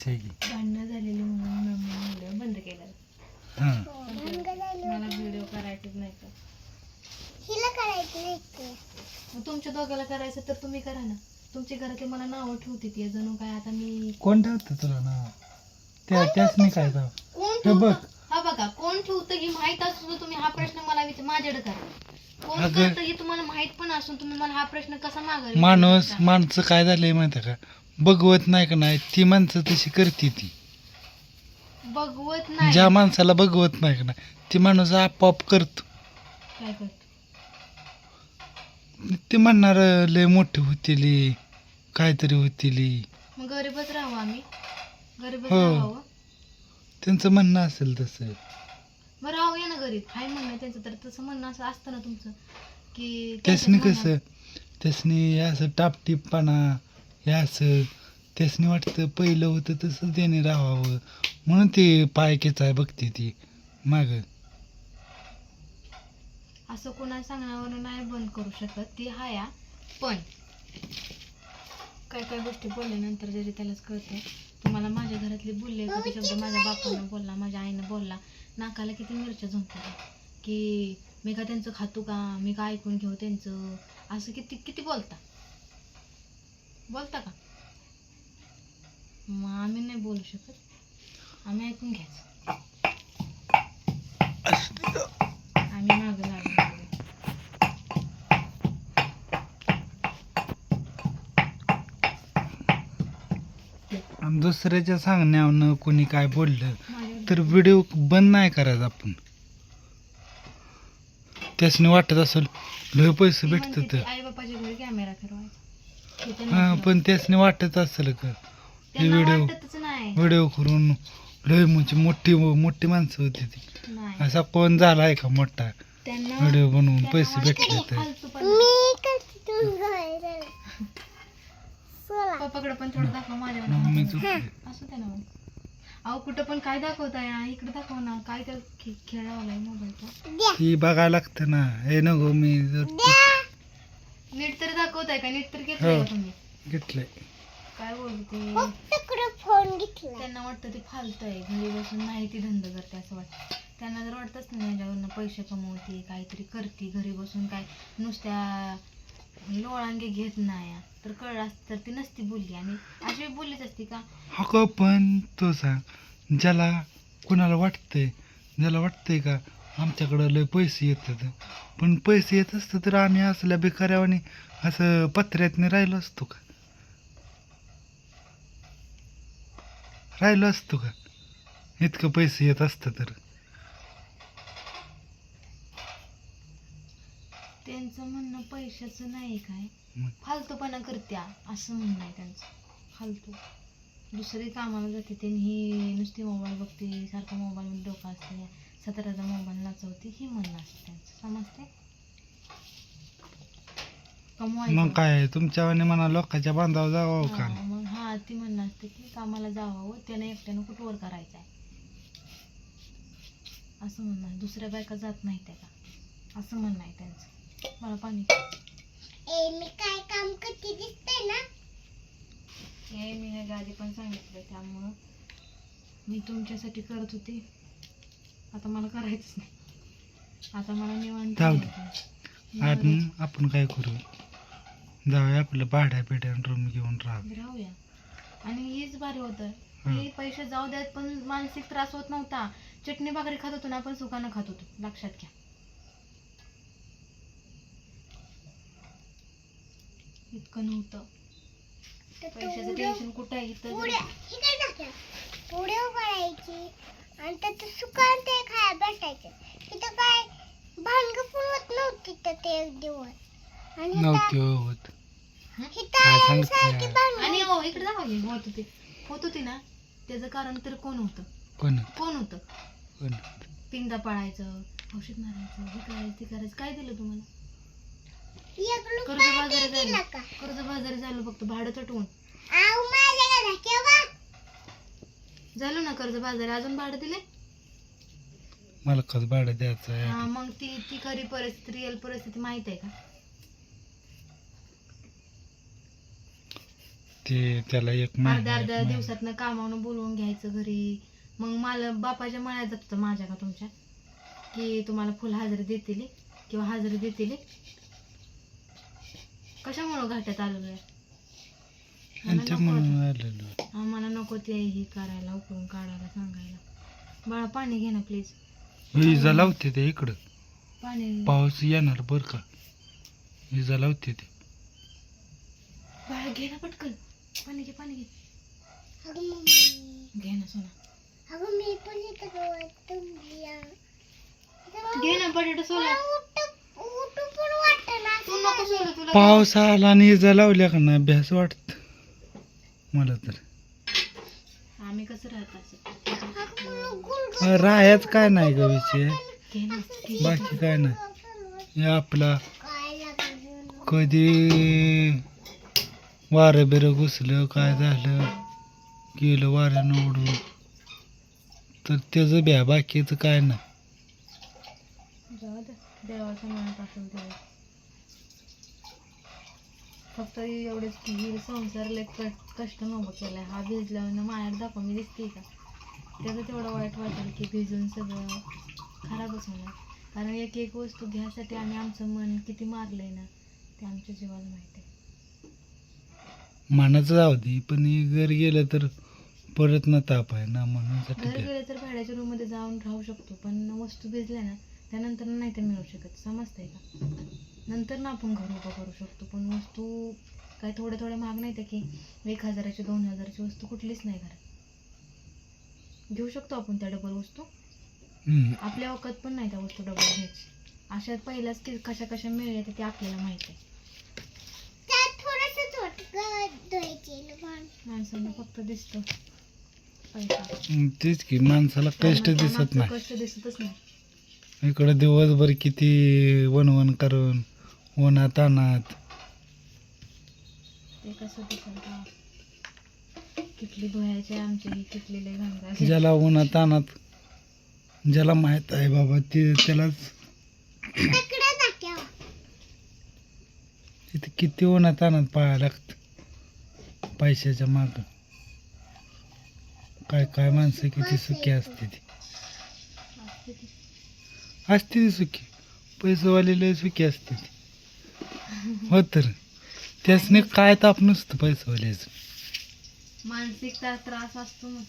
भांडणं झालेली म्हणून व्हिडिओ बंद केला. मला व्हिडिओ करायचंच नाही तर हिला करायचं नाही ते. मग तुमच्या दोघाला करायचं तर तुम्ही करा ना. तुमच्या घरातले मला नावं ठेवते ती जणू काय आता मी कोण ठेवतं तुला नाव? त्याच नाही काय जाव कोण हे बघ. ठेवतं हा बघा कोण ठेवतं ही माहित असून तुम्ही हा प्रश्न मला माझ्याकडे करा. कोण अगं. करतं हे तुम्हाला माहित पण असून तुम्ही मला हा प्रश्न कसा मागा माणसं काय झालंय माहिती का, बघवत नाही का नाही ती माणसं तशी करते ती. बघवत नाही ज्या माणसाला बघवत नाही का नाही ती माणूस आपोआप करतो. काय करतो ते म्हणणार लय मोठी होतील काहीतरी होतील. मग गरीबच राहू आम्ही गरीबच हो. राहावं. त्यांचं म्हणणं असेल तसं. मग राहूया ना गरीब हाय म्हणणं त्यांचं तर तसं म्हणणं असं असतं ना तुमचं की त्यासनी त्यांचंच कसं म्हणणं. त्यासनी असं टापटीपणा हे असं त्यासनी वाटतं पहिलं होतं तसं त्याने राहावं म्हणून ते पायकेच आहे बघते ती माग. असं कोणा सांगण्यावरून नाही बंद करू शकत ती हाया. पण काय काय गोष्टी बोलल्यानंतर जरी त्यालाच कळतं. तुम्हाला माझ्या घरातले बोलले कधी शब्द माझ्या बापानं बोलला माझ्या आईनं बोलला नाकाला किती मिरच्या झोंपतात की मी का त्यांचं खातो का मी का ऐकून घेऊ त्यांचं असं किती किती बोलता का. मग आम्ही नाही बोलू शकत आम्ही ऐकून घ्यायचं. आम्ही मागं लागलो. आणि दुसऱ्याच्या सांगण्यावरनं कोणी काय बोललं तर व्हिडिओ बंद नाही करायचा आपण. त्यासनी वाटत असेल लय पैसे भेटतात आई बापाच्या घरी कॅमेरा फिरवायचा हे त्यांना हा फिरवायचं. पण त्यासनी वाटत असेल का त्यांना व्हिडिओ वाटतच नाही व्हिडिओ करून लय म्हणजे मोठी मोठी माणसं होती ती. नाही असा कोण झाला आहे का मोठा त्यांना व्हिडिओ बनवून त्यांना पैसे वाटतं भेटले की तर. फालतूपणा. मी करते तू घालायला. सोला. पप्पाकडे पण थोडं दाखव माझ्याकडे मग पण मी थोडं. चुकले. असं त्याला म्हण. अहो कुठं पण काय दाखवताय इकडे दाखव ना काय तर खेळ लावलाय मोबाईलचा. द्या. ती बघायला लागतं ना हे नको मी जर द्या. नीट तरी दाखवताय का नीट तरी घेतलंय हो. का तुम्ही घेतलंय. काय बोलते तिकडे फोन घेतला. त्यांना वाटतं ते फालतू आहे घरी बसून नाही ती धंदा करते असं वाटतं. त्यांना जर वाटतच नाही याच्यावरनं पैसे कमवते काहीतरी करते घरी बसून काय नुसत्या लोळांगे घेत नाही तर कळलं असतं तर ती नसती बोलली आणि अशी बोललीच असती का. हा का पण तो सांग ज्याला कोणाला वाटतंय का आमच्याकडं लय पैसे येतात पण पैसे येत असतं तर आम्ही असल्या भिकाऱ्यावानी असं पत्र्यातनी राहिलो असतो का इतकं पैसे येत असतं तर. त्यांचं म्हणणं पैशाचं नाही काय मग. फालतूपणा करत्या असं म्हणणं आहे त्यांचं. फालतू दुसरी कामाला जाते त्यांनी ही नुसती मोबाईल बघते सारखं मोबाईलमध्ये डोकं असते सतराचा मोबाईल नाचवते ही म्हणणं असतं त्यांचं समजते. कमवायचं मग काय तुमच्यावानी म्हणा लोकांच्या बांधावर जावं का हा, मग हा ती म्हणणं असते की कामाला जावं त्यानं एकट्यानं कुठवर करायचं आहे असं म्हणणं आहे. दुसऱ्या बायका जात नाही त्या का असं म्हणणं आहे त्यांचं. मला पाणी मी काय काम करते दिसतंय ना. हे मी ह्याच्या आधी पण सांगितलं त्यामुळं मी तुमच्यासाठी करत होते आता मला करायचंच नाही. आता मला निवांत जाऊ दे. राहायचं. आपण काय करू जाऊया आपलं भाड्या पेट्या रूम घेऊन राहूया आणि हेच भारी होतं की पैसे जाऊ द्यात पण मानसिक त्रास होत नव्हता. चटणी भाकरी खात होतो ना आपण सुखानं खात होतो लक्षात घ्या. इतकं नव्हतं पैशाचं टेन्शन कुठं आहे इथं पुढे इकडे टाका. पुढे उभारायची आणि त्याचं सुकान ते खायला भेटायचं. तिथं काय भांडगं पण होत नव्हती तर ते एक दिवस आणि नव्हती होत. हिथं काय आल्यानं सांगते सारखी यार. भांडणं. आणि हो इकडे दाखवली होत होती ना त्याचं कारण तर कोण होतं कोण पिंदा पाळायचं औषध मारायचं हे करायचं ते करायचं काय दिलं तुम्हाला. एक कर्ज रुपया बाजारी दिला झालं का? कर्ज बाजारी झालं फक्त भाडं चटवून आऊ माझ्या घरा केव्हा झालं ना कर्ज बाजारी अजून भाडं दिले. मला कसं भाडं द्यायचं आहे. हा मग ती ती खरी परिस्थिती रिअल परिस्थिती माहित आहे का. ते त्याला एक अर्ध्या महिना अर्ध्या दिवसातनं कामावून बोलवून घ्यायचं घरी. मग मला बापाच्या मळ्यात जात होतं माझ्या का तुमच्या, की तुम्हाला फुल हजेरी देतील किंवा हजेरी देतील. कशामुळं घाट्यात आलेलो आहे? त्यांच्या म्हणून आलेलो. आम्हाला नको ते ही करायला, उकळून काढायला सांगायला. बाळा पाणी घे ना प्लीज. विजा लावते ते इकडं, पाणी पाऊस येणार बर का, विजा लावते ते. बाळा घे ना पटकन, पाणी घे, पाणी घे. अगं मम्मी, घे ना सोना, अगं मी पण इथं तुमच्या घे ना बटाटा सोला. उठू पण वाटना. तू नको सोडू, तुला पाऊस आला आणि विजा लावल्या का ना भ्यास वाटत मला तर. आम्ही कसं राहत असं. राहायच काय नाही ग विषय, घे ना, घे. बाकी काय नाही. हे आपला काय लागलं कधी वारं बिरं घुसलं काय झालं गेलं वाऱ्यानं उडून तर त्याचं ब्या, बाकीचं काय नाही. जाऊ दे, देवाच्या मनात असेल तेव्हा. फक्त एवढेच की ही संसार लय कष्ट नको केलाय. हा भिजल्यावर मायात दाखव मी दिसते का, त्याचं तेवढं वाईट वाटेल की भिजून सगळं खराबच होणार. कारण एक एक वस्तू घ्यायसाठी आम्ही आमचं मन किती मारलंय ना, ते आमच्या जीवाला माहिती आहे. मनाचं जाऊ दे, पण हे घर गेलं तर परत न ताप आहे ना, म्हणून साठी घर गेलं तर भाड्याच्या रूम मध्ये जाऊन राहू शकतो, पण वस्तू भिजल्या ना त्यानंतर नाही तर मिळू शकत. समजतंय का? नंतर ना आपण घर उभं करू शकतो, पण वस्तू काय थोड्या थोड्या महाग नाही त्या की 1,000ची 2,000ची वस्तू कुठलीच नाही घरात घेऊ शकतो आपण त्या डबल वस्तू. आपल्या वखत पण नाही त्या वस्तू डबल घ्यायची. अशा पहिल्याच की कशा कशा मिळल्या ते आपल्याला माहिती आहे. त्यात थोडंसंच होतं धुवायची माणसांना फक्त दिसतं पैसा, तेच की माणसाला कष्ट त्या दिसत मागचं नाही. कष्ट दिसतच नाही. इकडं दिवसभर किती वणवण करून उन्हात तानात ते कसं दिसेल का? किटली धुवायची आमची, ही किटली लय घाण. ज्याला उन्हात तानात ज्याला माहित आहे बाबा ते त्यालाच तिकडे दाखव. तिथे किती उन्हात तानात पाहायला लागतं पैशाच्या माग. काय काय माणसं किती सुखी असते ती, असते ती सुखी. पैसेवाले लय सुखी असते ती. हो तर त्यासने काय ताप नसतं पैसेवाल्याचं. मानसिक त्रास असतो ना.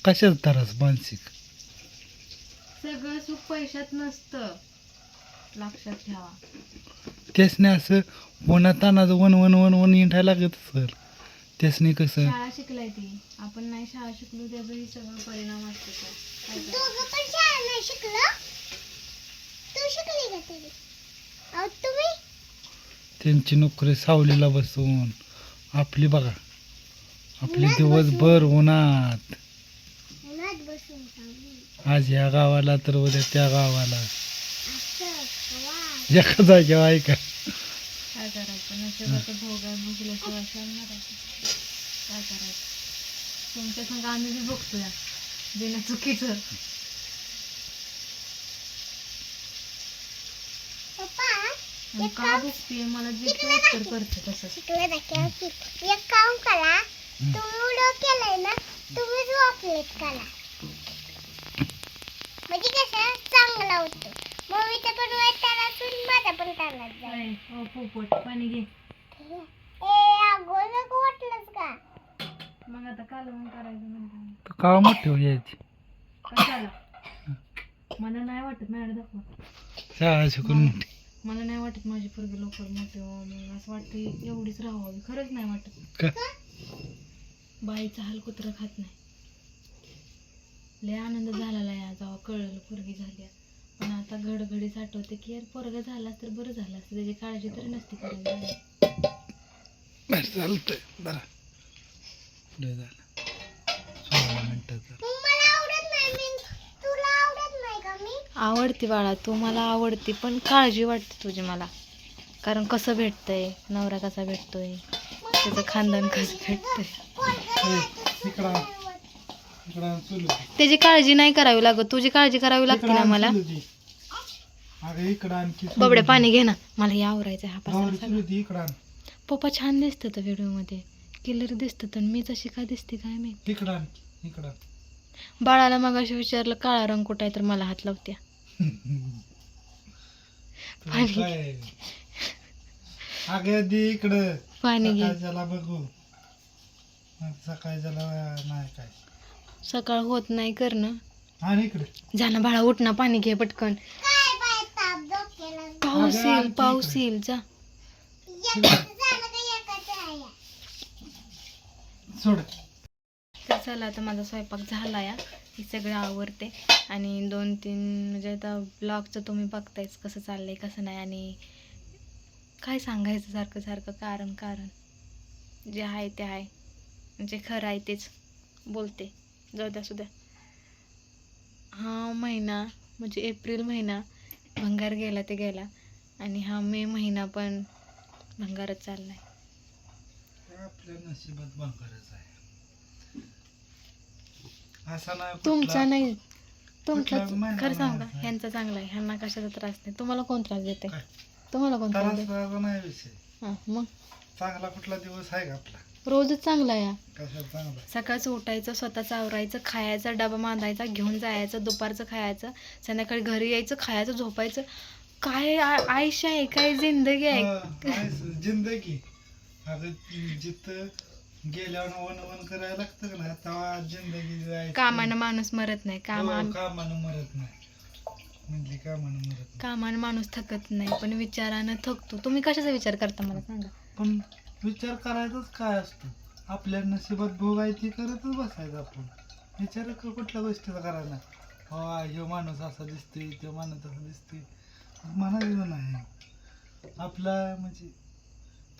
कशाच त्रास मानसिक. सगळं सुख पैशात नसतं, लक्षात ठेवा. त्यासने असं उन्हात तानात वन वन वन वन इंठायला लागत असेल. त्यासने कसं शाळा शिकलाय ती, आपण नाही शाळा शिकलो त्याचाही सगळं परिणाम असतो. काय करायचं? दोघं पण शाळा नाही शिकलं. तू शिकली का तरी? अहो तुम्ही त्यांची नोकरी सावलीला बसून आपली बघा, आपली दिवसभर उन्हात, उन्हात बसून चालली. आज या गावाला तर उद्या त्या गावाला, असं वा. एका जागेवर आहे का. काय करायचं? नशिबाचं भोगल्याशिवाय चालणार आहे का? काय करायचं? तुमच्या संग आम्ही बी बघतोय बिना चुकीचं. पप्पा आणि का बघते मला जे ते उत्तर करते तसं. शिकलं दाखव की एक काम करा. तुम्ही व्हिडिओ केलाय ना, तुम्हीच अपलोड करा. म्हणजे कसं चांगलं होतं. मम्मीचं पण वाईट तारा असून माझा पण तारा जाईल. काय? ओ पोपट पाणी घे. ए अगो नको वाटलंच का? मग आता कालवण करायचं म्हणते. का मोठी हो यायची कशाला? मला नाही वाटत मॅडम दाखवा. शाळा शिकून मोठी. मला नाही वाटत माझी पोरगी लवकर मोठी व्हावं. असं वाटतं एवढीच राहावी. खरंच नाही वाटत. का बाईचा हाल कुत्र खात नाही. लय आनंद झालेला या जेव्हा कळलं पोरगी झाली. पण आता घडघडीच आठवते की यार पोरगा झाला तर बरं झालं असतं, त्याची काळजी तरी नसती करायला. बरं चालतंय बरं लय झालं 16 मिनिटाचं. मग मला आवडत नाही. मी तुला आवडत नाही का? मी आवडती बाळा, तू मला आवडती, पण काळजी वाटते तुझी मला. कारण कसं भेटतंय नवरा, कसा भेटतोय, त्याचं खानदान कसं भेटतंय, इकडं चुलू दे. त्याची काळजी नाही करावी लागत, तुझी काळजी करावी लागते ना मला. चुलू दे. अगं इकडं आणखी चुलू बबड्या दे. पाणी घे ना, मला हे आवरायचं हा गावाला पसारा चुलू सगळा. दे, इकडं आण. पप्पा छान दिसतं तर व्हिडिओमध्ये. क्लिअर दिसतं तर मी तशी काय दिसते काय मी. इकडं आण, इकडं आण. बाळाला मग अशी विचारलं काळा रंग कुठं आहे तर मला हात लावत्या. तुला पाणी काय अगं दे इकडं. पाणी घे. सकाळच्याला बघू, सकाळच्याला नाही काय. सकाळ होत नाही करणं. आणि इकडे जा ना बाळा, उठ ना, पाणी घे पटकन. काय बाय ताप डोक्याला. पाऊस अगं, येईल, आणखी पाऊस इकडे. येईल, जा. एकाचं झालं का एकाचं आहे. सोड. तर चला आता माझा स्वयंपाक झाला या, हे सगळं आवरते आणि 2-3 म्हणजे आता ब्लॉगचं तुम्ही बघतायच कसं चाललंय कसं नाही, आणि काय सांगायचं सारखं सारखं कारण जे आहे ते आहे, जे खरं आहे तेच बोलते, जाऊ द्या सुद्धा. हा महिना म्हणजे एप्रिल महिना भंगार गेला ते गेला, आणि हा मे महिना पण भंगारच चाललाय. आपल्या नशिबात भांगरच आहे. असा नाही तुमचा कुठला- नाही, तुमचा कुठला महिना खरं सांगू का, नाही. ह्यांचा चांगला आहे, ह्यांना कशाचा त्रास नाही. तुम्हाला कोण त्रास देते? काय? तुम्हाला कोण त्रास देते? त्रास नाही विषय. हां मग चांगला कुठला दिवस आहे का आपला? रोजच चांगला आहे. कशाला चांगला? सकाळचं उठायचं, स्वतःचं आवरायचं, खायचा डबा बांधायचा, घेऊन जायचं, दुपारचं खायचं, संध्याकाळी घरी यायचं, खायचं, झोपायचं. काय आयुष्य आहे, काय जिंदगी आहे. आहे जिंदगी. अगं जिथं गेल्यावर वन करायला लागतं का ना, तेव्हा जिंदगी जायची. कामानं माणूस मरत नाही, कामानं मरत नाही म्हणजे कामानं मरत नाही. कामानं माणूस थकत नाही, पण विचारानं थकतो. तुम्ही कशाचा विचार करता मला सांगा? पण विचार करायचाच काय असतो, आपल्या नशिबात भोग आहे ती करतच बसायचं आपण. विचार कुठल्या गोष्टीचा करायला. हो ह्यो माणूस असा दिसतोय, तो माणूस असा दिसतोय म्हणायचं नाही. आपला म्हणजे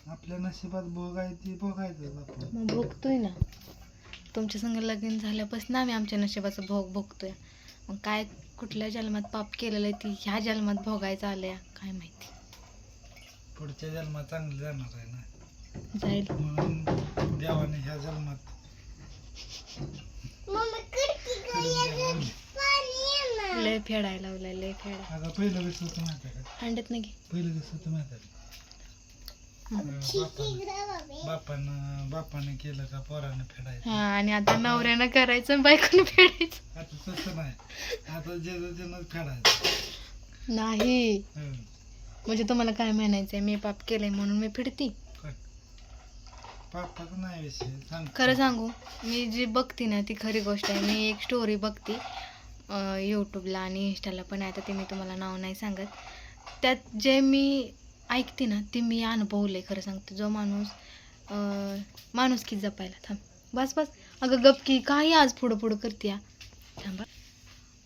आपल्या नशिबात भोग आहे ती बघायचं आपण. मग भोगतोय ना. तुमच्या संग लगीन झाल्यापासून आम्ही आमच्या नशिबाचं भोग भोगतोय. मग काय कुठल्या जन्मात पाप केलेलं आहे ती ह्या जन्मात भोगायचं आलंय काय माहिती. पुढच्या जन्मात चांगलं जाणार आहे ना, जाईल. म्हणून देवाने ह्या जन्मात मम्मी खिडकी गं, पाणी येणार. लय फेडायला लावलाय, लय फेडा. आता पहिलं कसं होतं माहिती आहे का? अंडत नाही. पहिलं कसं होतं माहिती आहे का? खिडकी गं बाबा. बापाने केलं का पोरानं फेडायचं. हा, आणि आता नवऱ्यानं करायचं आणि बायकोनं फेडायचं. आता तसं नाही, आता ज्यानं फेडायचं. नाही हं. म्हणजे तुम्हाला काय म्हणायचंय, मी पाप केलंय म्हणून मी फिरती? काय? पापाचा नाही विषय सांग. खरं सांगू, मी जी बघते ना ती खरी गोष्ट आहे. मी एक स्टोरी बघते यूट्यूबला आणि इंस्टाला पण आहे, आता ते मी तुम्हाला नाव नाही सांगत. त्यात जे मी ऐकते ना ते मी अनुभवले. खरं सांगते, जो माणूस की जपायला थांब बस अगं गप की काही आज पुढं करते या थांबा.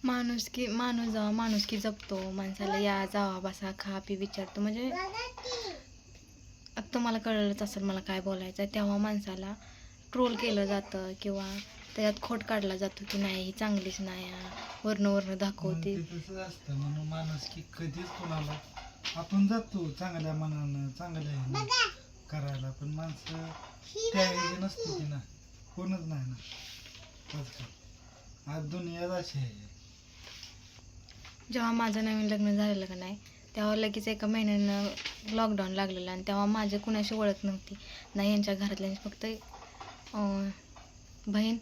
माणूस जेव्हा माणुसकी जपतो, माणसाला या जावा बसा खा पी विचारतो, म्हणजे आता तुम्हाला कळलंच असेल मला काय बोलायचं आहे. तेव्हा माणसाला ट्रोल केलं जातं किंवा त्याच्यात खोट काढला जातो की नाही ही चांगलीच नाही, वर्ण दाखवते. मग ते तसंच असतं. म्हणून माणूस की कधीच कोणाला आपण जातो चांगल्या मनानं चांगल्या ह्यानं करायला, पण माणसं त्यावेळी नसते की ना, कोणच नाही ना आजकाल. आज दुनियाच अशी आहे. जेव्हा माझं नवीन लग्न झालेलं का नाही, तेव्हा लगेच एका महिन्यानं लॉकडाऊन लागलेलं, आणि तेव्हा माझी कुणाशी ओळख नव्हती नाही. यांच्या घरातल्यांची फक्त बहीण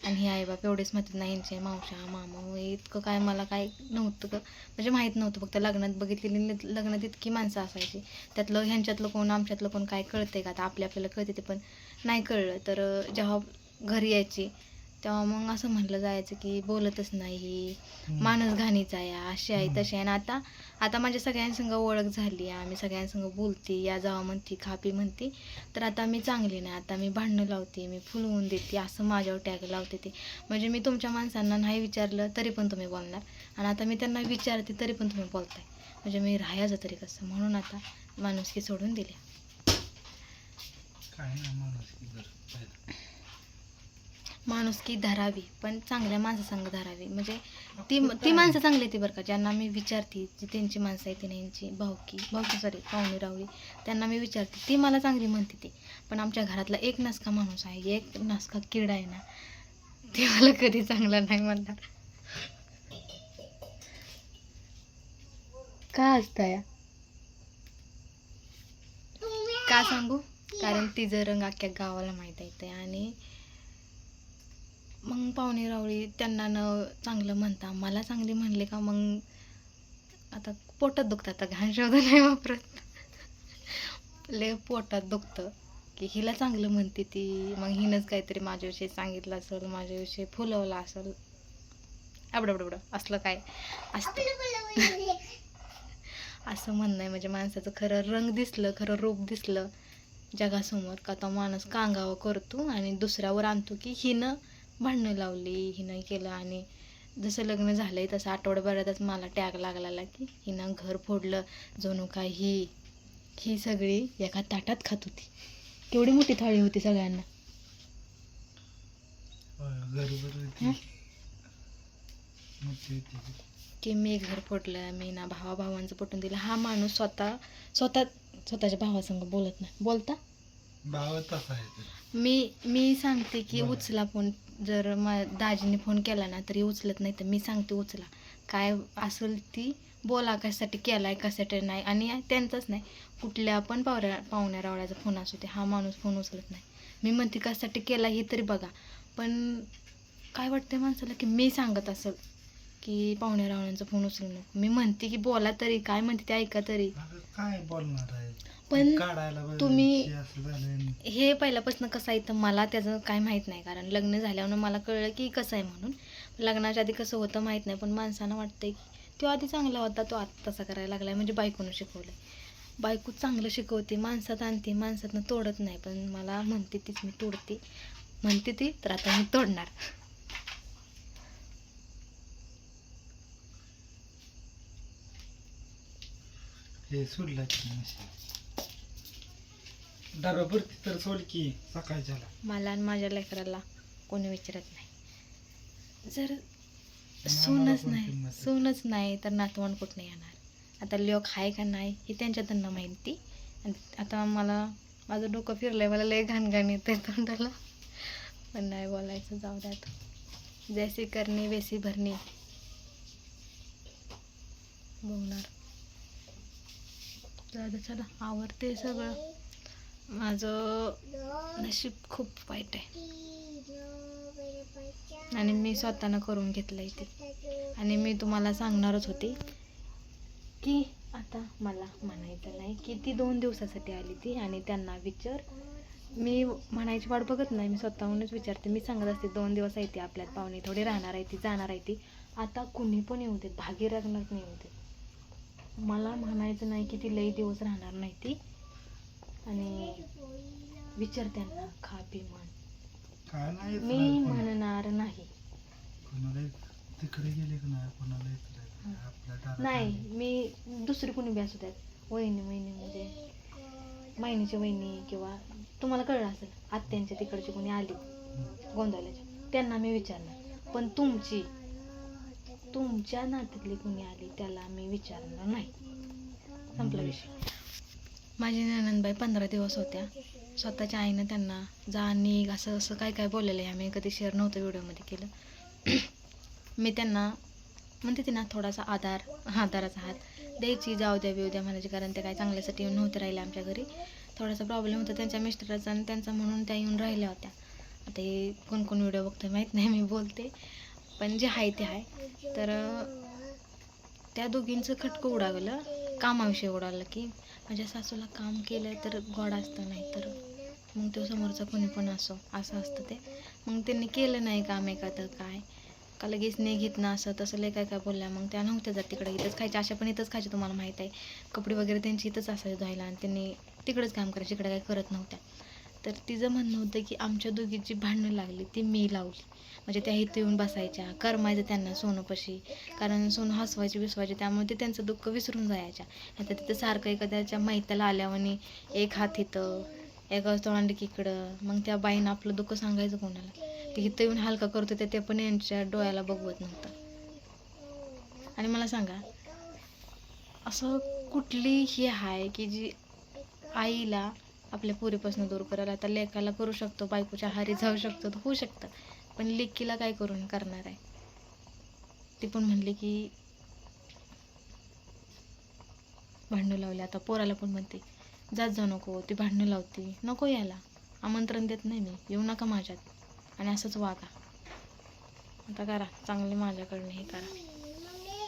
आणि हे आई बाप एवढेच माहीत नाही. यांचे मावशा मामा इतकं काय मला काय नव्हतं म्हणजे माहीत नव्हतं. फक्त लग्नात बघितलेली लग्नात इतकी माणसं असायची, त्यातलं ह्यांच्यातलं कोण आमच्यातलं कोण काय कळतंय का? आता आपल्याला कळते ते पण नाही कळलं. तर जेव्हा घरी यायची तेव्हा मग असं म्हटलं जायचं की बोलतच नाही, माणूस घाणीचा आहे, अशी आहे तशी आहे. आणि आता माझ्या सगळ्यांसंग ओळख झाली, आम्ही सगळ्यांसंग बोलते, या जावा म्हणते, खापी म्हणते. तर आता मी चांगली नाही, आता मी भांडणं लावते, मी फुलवून देते, असं माझ्यावर टॅग लावते ते. म्हणजे मी तुमच्या माणसांना नाही विचारलं तरी पण तुम्ही बोलणार, आणि आता मी त्यांना विचारते तरी पण तुम्ही बोलताय. म्हणजे मी राहायचं तरी कसं, म्हणून आता माणुसकी सोडून दिली. काय नाही माणुसकी जर माणुसकी धरावी, पण चांगल्या माणसासंग धरावी. म्हणजे ती माणसं चांगली ती बरं का, ज्यांना मी विचारते, जी त्यांची माणसं आहे ती यांची भावकी सॉरी पाहुणी रावळी, त्यांना मी विचारते, ती मला चांगली म्हणते ती. पण आमच्या घरातला एक नसका माणूस आहे, एक नसका किडा आहे ना, ते मला कधी चांगला नाही म्हणणार. का असतं या, का सांगू? कारण तिचं रंग अख्ख्या गावाला माहीत आहे ते. आणि मग पाहुणे रावळी त्यांना न चांगलं म्हणता मला चांगली म्हणले का मग आता पोटात दुखतं. आता घाण शब्द नाही वापरत, लय पोटात दुखतं की हिला चांगलं म्हणते ती, मग हिनंच काहीतरी माझ्याविषयी सांगितलं असेल, माझ्याविषयी फुलवलं असेल, आबडबडबड असलं काय असतं. असं म्हणणं आहे म्हणजे माणसाचं खरं रंग दिसलं, खरं रूप दिसलं जगासमोर का तो माणूस कांगावा करतो आणि दुसऱ्यावर आणतो की हिनं भांडणं लावली, हिनं केलं. आणि जसं लग्न झालंय तसं आठवड्याभरातच मला टॅग लागला की हिनं घर फोडलं, जणू काय ही सगळी एका ताटात खात होती. केवढी मोठी थाळी होती सगळ्यांना. की मी घर फोडलं, मी ना भावांचं पटवून दिलं. हा माणूस स्वतःच्या भावासंग बोलत नाही. बोलता भाव तसा आहे ते. मी सांगते की बरं. उचला फोन. जर दाजीने फोन केला ना तरी उचलत नाही, तर मी सांगते उचला, काय असेल ती बोला, कशासाठी केलाय कशासाठी नाही. आणि त्यांचंच नाही, कुठल्या पण पाहुण्या रावळ्याचा फोन असू दे, हा माणूस फोन उचलत नाही. मी म्हणते कशासाठी केला हे तरी बघा. पण काय वाटतं माणसाला की मी सांगत असेल की पाहुण्या रावळ्यांचा फोन उचलू नको. मी म्हणते की बोला तरी, काय म्हणते ते ऐका तरी. अगं काय बोलणार आहे, पण काढायला बरं तुम्ही हे असं झालं. हे पहिल्यापासून कसं आहे तर मला त्याचं काय माहीत नाही, कारण लग्न झाल्यावर मला कळलं की कसं आहे म्हणून. लग्नाच्या आधी कसं होतं माहीत नाही, पण माणसानं वाटतंय की तो आधी चांगला होता, तो आता तसा करायला लागला आहे. म्हणजे बायकोनं शिकवलं आहे. बायको चांगलं शिकवते, माणसात आणते, माणसातनं तोडत नाही. पण मला म्हणते तीच मी तोडते, म्हणते ती तर आता मी तोडणार. हे सोडलं की डराभरती तर सोड की सकाळच्याला. मला आणि माझ्या लेकराला कोणी विचारत नाही. जर आम्हाला पण किंमत आहे. सूनच नाही तर नातवंड कुठं येणार. आता लोक आहे का नाही हे त्यांच्या त्यांना माहिती. आणि आता माझं डोकं फिरलंय, मला लय घाणघाण येते तोंडाला, पण नाही बोलायचं, जाऊ द्यात. जैसी करणी वैसी भरणी. बघणार, जाऊ दे, चला आवडते सगळं. माझं नशीब खूप वाईट आहे आणि मी स्वतःनं करून घेतलंय ते. आणि मी तुम्हाला सांगणारच होते की आता मला म्हणायचं नाही की ती 2 दिवसासाठी आली ती, आणि त्यांना विचार. मी म्हणायची वाट बघत नाही, मी स्वतःहूनच विचारते. मी सांगत असते 2 दिवस आहे ती आपल्यात, पाहुणे थोडी राहणार आहे ती, जाणार आहे ती. आता कुणी पण येऊ देत, भागीरथनाथ नाही येऊ देत, मला म्हणायचं नाही की ती लई दिवस राहणार नाही ती. आणि विचार त्यांना, खा पी म्हण. काय नाही मी म्हणणार नाही. कोणाला तिकडे गेले की नाही, कोणाला इकडे आपल्या दारात नाही, आले. मी दुसरी कोणी बी असू द्यात, वहिनी म्हणजे बहिणीची वहिनी, किंवा तुम्हाला कळलं असेल आत्यांच्या तिकडची कोणी आली गोंधळाच्या, त्यांना मी विचारणार. पण तुमच्या नात्यातली कोणी आली त्याला मी विचारणार नाही. संपला विषय. माझी नणंदबाई 15 दिवस होत्या. स्वतःच्या आईनं त्यांना जा निघ असं काय काय बोललेलं आहे, आम्ही कधी शेअर नव्हतं व्हिडिओमध्ये केलं. मी त्यांना म्हणते ती ना थोडासा आधाराचा हात द्यायची, जाऊ द्या बिऊ द्या म्हणायची, कारण ते काय चांगल्यासाठी येऊन नव्हते राहिले आमच्या घरी. थोडासा प्रॉब्लेम होता त्यांच्या मिस्टराचा आणि त्यांचा, म्हणून त्या येऊन राहिल्या होत्या. आता हे कोण व्हिडिओ बघतोय माहीत नाही, मी बोलते पण जे आहे ते आहे. तर त्या दोघींचं खटकं उडावलं, कामाविषयी उडालं की माझ्या सासूला काम केलं तर गोड असतं, नाही तर मग तो समोरचा कोणी पण असो असं असतं ते. मग त्यांनी केलं नाही काम एखादं काय का लगेच घेत ना असं तसं लय काय काय बोलल्या. मग त्या नव्हत्या जात तिकडे, इथंच खायच्या, अशा पण इथंच खायच्या, तुम्हाला माहीत आहे. कपडे वगैरे त्यांची इथंच असायचे धुवायला, आणि त्यांनी तिकडेच काम करायचे, इकडे काय करत नव्हत्या. तर तिचं म्हणणं होतं की आमच्या दोघीची भांडणं लागली ती मी लावली. म्हणजे त्या इथं येऊन बसायच्या, करमायचं त्यांना सोनूपाशी, कारण सोनू हसवायची विसवायची, त्यामुळे ते त्यांचं दुःख विसरून जायच्या. आता तिथं सारखं एखाद्याच्या मैताला आल्यावानी एक हात इथं एक तोंड इकडं, मग त्या बाईनं आपलं दुःख सांगायचं कोणाला. ते इथं येऊन हलका करत होते ते पण यांच्या डोळ्याला बघवत नव्हतं. आणि मला सांगा, असं कुठली ही आहे की जी आईला आपल्या पोरीपासून दूर करायला, आता लेकाला करू शकतो, बायकोच्या हारी जाऊ शकतो, तर होऊ शकतं, पण लेकीला काय करून करणार आहे. ती पण म्हणली की भांडणं लावली. आता पोराला पण म्हणते जात जाऊ नको, ती भांडणं लावते, नको यायला, आमंत्रण देत नाही मी, येऊ नका माझ्यात आणि असंच वागा. आता करा चांगले माझ्याकडनं हे करा. मम्मी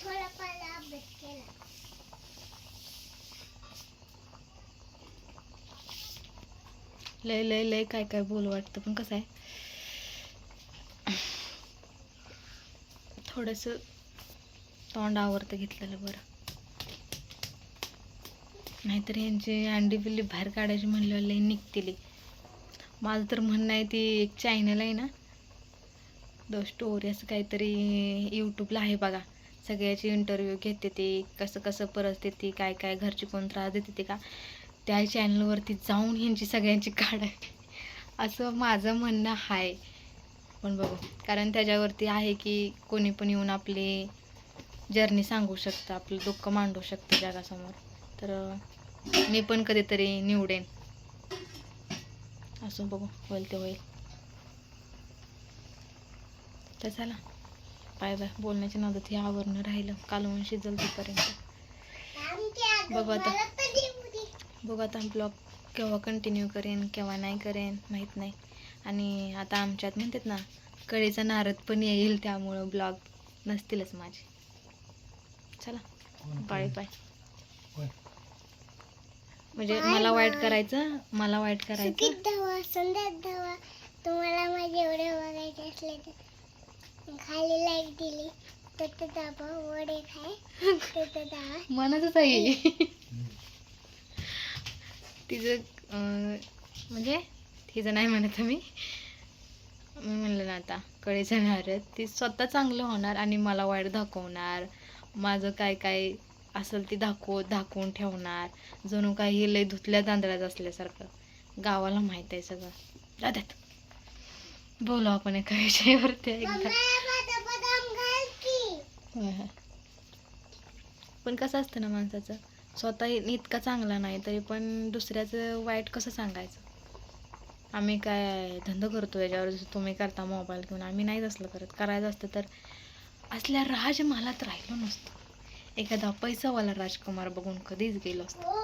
थोडाफार अभ्यास केला. लय लय लय काय काय बोल वाटतं, पण कसं आहे थोडंसं तोंड आवरतं घेतलेलं बरं. नाहीतर यांची अंडी बिल्ली बाहेर काढायची म्हणल्यावर लय निघतील. माझं तर म्हणणं आहे, ती एक चॅनल आहे ना द स्टोरी असं काहीतरी, यूट्यूबला आहे बघा, सगळ्याची इंटरव्ह्यू घेते ती, कसं कसं परिस्थिती, काय काय घरची कोण त्रास देते ते का, त्या चॅनलवरती जाऊन ह्यांची सगळ्यांची काढाय असं माझं म्हणणं आहे. पण बघू, कारण त्याच्यावरती आहे की कोणी पण येऊन आपली जर्नी सांगू शकतं, आपलं दुःख मांडू शकतं जगासमोर. तर मी पण कधीतरी निवडेन, असं बघू होईल ते होईल. तर चला बाय बाय. बोलण्याच्या नादात हे आवरणं राहिलं, कालवून शिजल तोपर्यंत. बघू आता ब्लॉग केव्हा कंटिन्यू करेन केव्हा नाही करेन माहीत नाही. आणि आता आमच्यात म्हणतात ना कळीचा नारद पण येईल, त्यामुळं ब्लॉग नसतीलच माझे. चला बाय बाय. म्हणजे मला वाईट करायचं, मला वाईट करायचं. सुखीत धावा, संध्यात धावा. तुम्हाला माझे एवढे बघायचे असले तर खाली लाईक दिली तर दाबा, वडे खाय तर दाबा. म्हणतच आहे तिचं म्हणजे तिचं नाही म्हणत मी म्हणलं ना आता कळीचं नारळ, ती स्वतः चांगलं होणार आणि मला वाईट दाखवणार, माझं काय काय असेल ती दाखवून ठेवणार, जणू काही लय धुतल्या तांदळात असल्यासारखं. गावाला माहीत आहे सगळं. जातात बोलू आपण एका विषयावरती एकदा. होय होय. पण कसं असतं ना माणसाचं, स्वतः इतका चांगला नाही तरी पण दुसऱ्याचं वाईट कसं सांगायचं. आम्ही काय धंदा करतो याच्यावर, जसं तुम्ही करता मोबाईल घेऊन, आम्ही नाहीच असलं करत. करायचं असतं तर असल्या राजमहालात राहिलो नसतो, एखादा पैसावाला राजकुमार बघून कधीच गेलो असतो.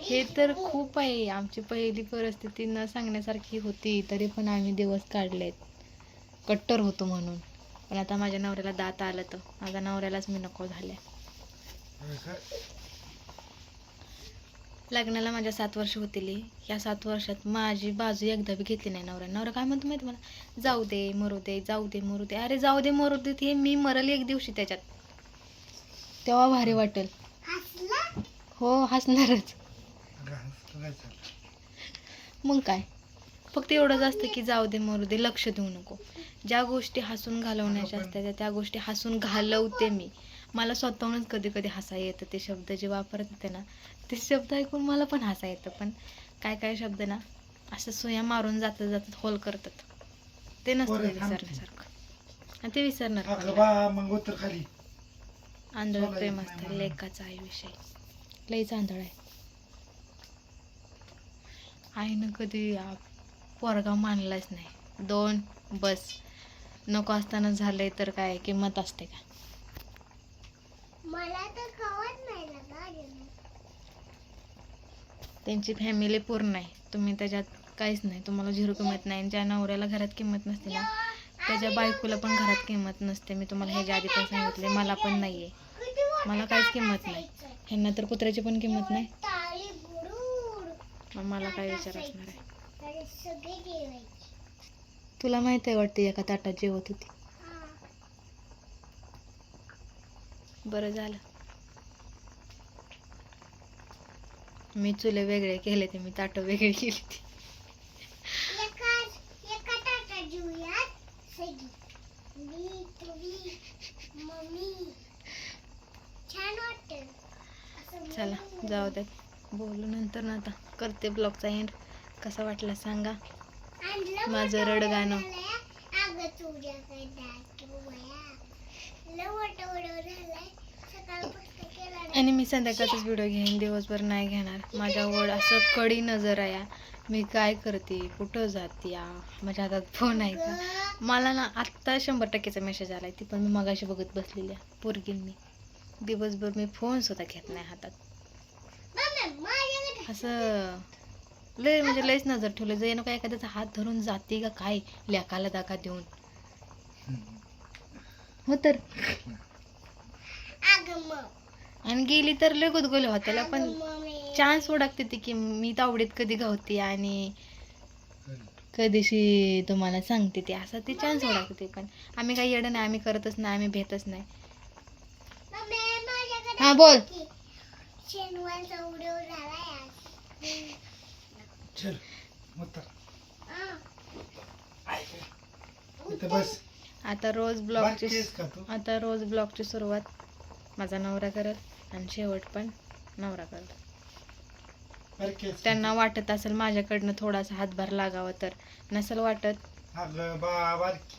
हे तर खूप आहे. आमची पहिली परिस्थिती न सांगण्यासारखी होती, तरी पण आम्ही दिवस काढलेत, कट्टर होतो म्हणून. पण आता माझ्या नवऱ्याला दात आलं तर माझ्या नवऱ्यालाच मी नको झाले. लग्नाला माझ्या 7 वर्ष होतील. या 7 वर्षात माझी बाजू एकदा बी घेतली नाही नवरा. नवरा काय म्हणतो माहिती मला, जाऊ दे मरू दे, जाऊ दे मरू दे. अरे जाऊ दे मरू दे, हे मी मरल एक दिवशी त्याच्यात, तेव्हा भारी वाटेल. हो हसणारच. मग काय, फक्त एवढंच असतं की जाऊ दे मरू दे, लक्ष देऊ नको. ज्या गोष्टी हसून घालवण्याच्या असतात त्या गोष्टी हसून घालवते मी. मला स्वतःहूनच कधी कधी हसा येतं. ते शब्द जे वापरत होते ना, ते शब्द ऐकून मला पण हसा येतं. पण काय काय शब्द ना असं सोया मारून जातात जातात होल करतात, ते नसतं विसरण्यासारखं. आणि ते विसरणार आंधळ प्रेम असतं लेकाचा आयुष्य, लईच आंधळ आहे. आईनं कधी पोरगा मानलाच नाही. 2 बस, नको असताना झालंय तर काय किंमत असते का. मला तर खावत नाही लागा. त्यांची फॅमिली पूर्ण आहे, तुम्ही त्याच्यात काहीच नाही. तुम्हाला 0 किंमत नाही. ज्या नवऱ्याला घरात किंमत नसते ना, त्याच्या बायकोला पण घरात किंमत नसते. मी तुम्हाला ह्याच्या आधी पण सांगितले, मला पण नाही आहे, मला काहीच किंमत नाही. ह्यांना तर कुत्र्याची पण किंमत नाही, मग मला काय विचार असणार आहे. तुला माहिती आहे वाटते एका ताटात जेवत होती. बरं झालं मी चुले वेगळे केले ते, मी ताटं वेगळी केली ती. चला जाऊ द्या, बोलू नंतर ना. आता करते ब्लॉगचा एंड. कसा वाटला सांगा. माझं रडगाणं आणि मी संध्याकाळचाच व्हिडिओ घेईन, दिवसभर नाही घेणार. माझ्यावर असं कडी नजर आहे, मी काय करते, कुठं जाते, माझ्या हातात फोन आहे का. मला ना आत्ता 100%चा मेसेज आलाय, ती पण मी मगाशी बघत बसलेली पोरगींनी. दिवसभर मी फोन सुद्धा घेत नाही हातात. मम्मी माझ्याकडे असं लय म्हणजे लयच नजर ठेवलं जे नको एखाद्याचा हात धरून जाते का काय लेकाला दाखा देऊन. हो तर अगं मग आणि गेली तर लय गुदगुल्या होत्याला पण मम्मी चान्स ओळखते ती की मी तावडीत कधी गावते आणि कधीशी तुम्हाला सांगते ते असं ते चान्स ओळखते. पण आम्ही काही येडं नाही, आम्ही करतच नाही, आम्ही भेटच नाही. मम्मी माझ्याकडे हा बोल. शनिवारचा व्हिडिओ झालाय आज. चल मग हा. इथं बस. आता रोज बाकी आहेस का तू? आता रोज ब्लॉगची सुरुवात माझा नवरा करत आणि शेवट पण नवरा करत. बारकी आहेस का त्यांना वाटत असेल माझ्याकडनं थोडासा हातभार लागावा, तर नसेल वाटत तू? अगं बारकी.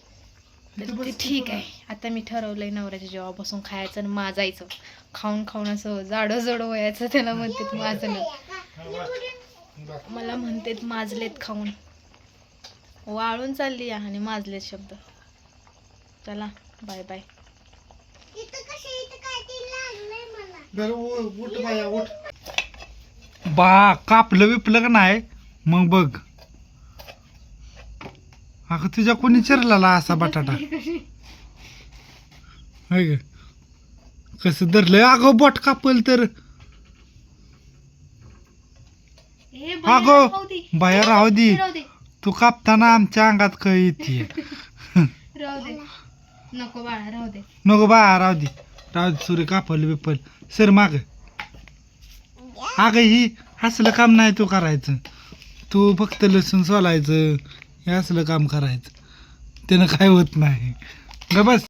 तर इथं ते बस ठीक आहे. आता मी ठरवलंय नवऱ्याच्या जेव्हा बसून खायचं आणि माजायचं, खाऊन खाऊन असं जाडं जड व्हायचं. त्याला म्हणतात माजलं, मला म्हणतात माजलेत खाऊन. वाळून चालली आहे आणि माजलेत शब्द. चला बाय बाय. इथं कशी इथं काय ते लागलंय मला. बरं उठ बाया उठ. बा कापलं विपलं का नाही मग बघ. अगं तुझ्या कोणी चिरला असा बटाटा होय ग कसं धरलंय अगं बोट कापल तर. ए, अगं राहू दे. बाया राहू दे. राहू दे, तू कापताना आमच्या अंगात काही येते. राहू दे. नको बाळा, राहू दे. नको बा राहू दे राहू दे. सूर्य कापल बिपल सर माग. अगं ही असलं काम नाही तू करायचं. तू फक्त लसूण सोलायचं हे असलं काम करायचं. त्यानं काय होत नाही ग बस.